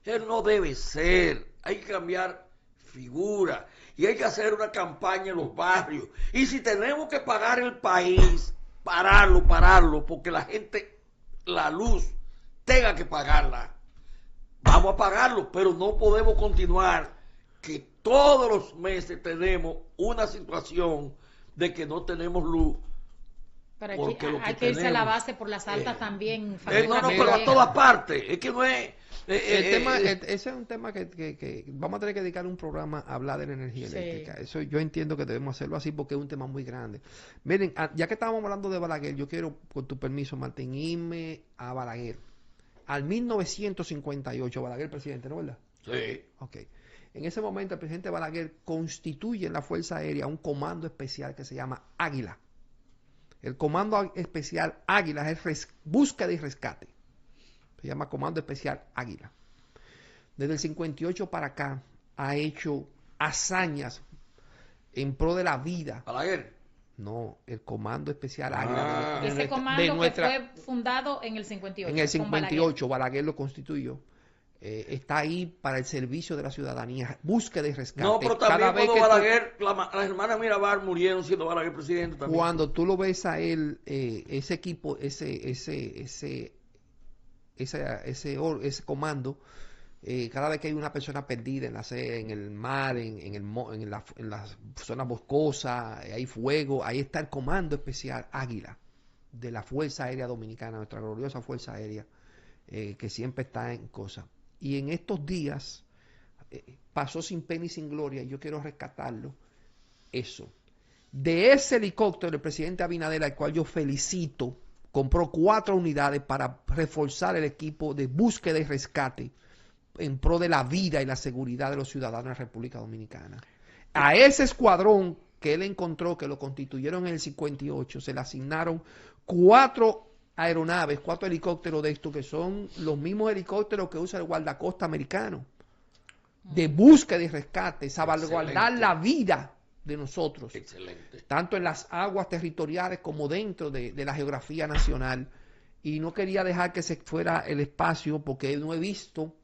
él no debe ser, hay que cambiar figura y hay que hacer una campaña en los barrios, y si tenemos que pagar el país, pararlo, porque la gente, la luz, tenga que pagarla, vamos a pagarlo, pero no podemos continuar que todos los meses tenemos una situación de que no tenemos luz. Pero porque aquí lo que hay que irse a la tenemos, base por las altas también. No, facturas no, que pero a llegan. todas partes, es que no es... Ese es un tema que vamos a tener que dedicar un programa a hablar de la energía Sí. eléctrica. Eso yo entiendo que debemos hacerlo así porque es un tema muy grande. Miren, ya que estábamos hablando de Balaguer, yo quiero, con tu permiso, Martín, irme a Balaguer. Al 1958, Balaguer presidente, ¿no verdad? Sí. Ok. En ese momento el presidente Balaguer constituye en la Fuerza Aérea un comando especial que se llama Águila. El comando especial Águila es búsqueda y rescate. Se llama Comando Especial Águila. Desde el 58 para acá ha hecho hazañas en pro de la vida. Balaguer. No, el Comando Especial Ah. Águila. Ese comando que fue fundado en el 58. En el con Balaguer. 58 Balaguer lo constituyó. Está ahí para el servicio de la ciudadanía, búsqueda y rescate. No, pero también Cada vez cuando que tú- Balaguer, las hermanas Mirabal murieron siendo Balaguer presidente también. Cuando tú lo ves a él, ese equipo, ese comando, cada vez que hay una persona perdida en el mar, en las zonas boscosas, hay fuego, ahí está el Comando Especial Águila de la Fuerza Aérea Dominicana, nuestra gloriosa Fuerza Aérea, que siempre está en cosas. Y en estos días pasó sin pena y sin gloria, y yo quiero rescatarlo, eso. De ese helicóptero, el presidente Abinader, al cual yo felicito, compró 4 unidades para reforzar el equipo de búsqueda y rescate en pro de la vida y la seguridad de los ciudadanos de la República Dominicana. A ese escuadrón que él encontró, que lo constituyeron en el 58, se le asignaron 4 aeronaves, 4 helicópteros de estos, que son los mismos helicópteros que usa el guardacosta americano, de búsqueda y rescate, salvaguardar Excelente. la vida de nosotros, Excelente. tanto en las aguas territoriales como dentro de la geografía nacional. Y no quería dejar que se fuera el espacio porque no he visto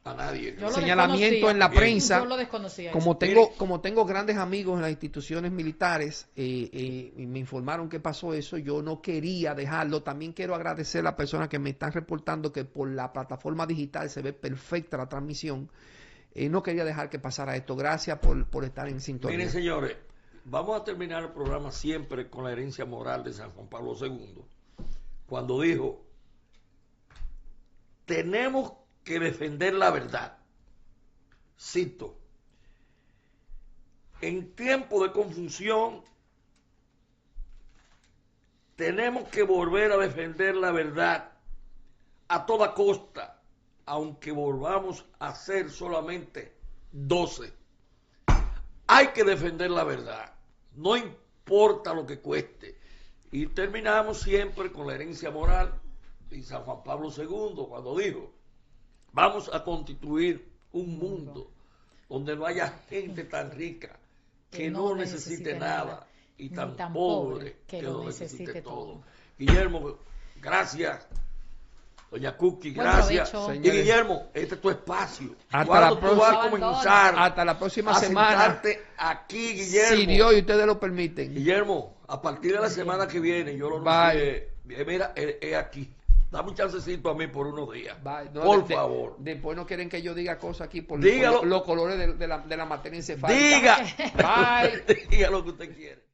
A nadie. Yo lo señalamiento desconocía. en la Bien. prensa. Yo lo desconocía. Como eso. tengo grandes amigos en las instituciones militares y me informaron que pasó eso, yo no quería dejarlo. También quiero agradecer a las personas que me están reportando que por la plataforma digital se ve perfecta la transmisión. No quería dejar que pasara esto. Gracias por estar en sintonía. Miren, señores, vamos a terminar el programa siempre con la herencia moral de San Juan Pablo II, cuando dijo, tenemos que defender la verdad. Cito, en tiempo de confusión, tenemos que volver a defender la verdad a toda costa, aunque volvamos a ser solamente 12. hay que defender la verdad, no importa lo que cueste. Y terminamos siempre con la herencia moral de San Juan Pablo II, cuando dijo, vamos a constituir un mundo donde no haya gente tan rica que no necesite nada y tan pobre que lo necesite todo. Guillermo, gracias. Doña Cookie, gracias. Y Guillermo, este es tu espacio. ¿Cuándo tú vas a comenzar? Hasta la próxima semana. Sentarte aquí, Guillermo. Si Dios y ustedes lo permiten. Guillermo, a partir de la semana que viene, yo lo anuncié. Mira, es aquí. Dame un chancecito a mí por unos días. No, por favor. Después no quieren que yo diga cosas aquí por los colores de la materia encefálica. Diga. Diga lo que usted quiere.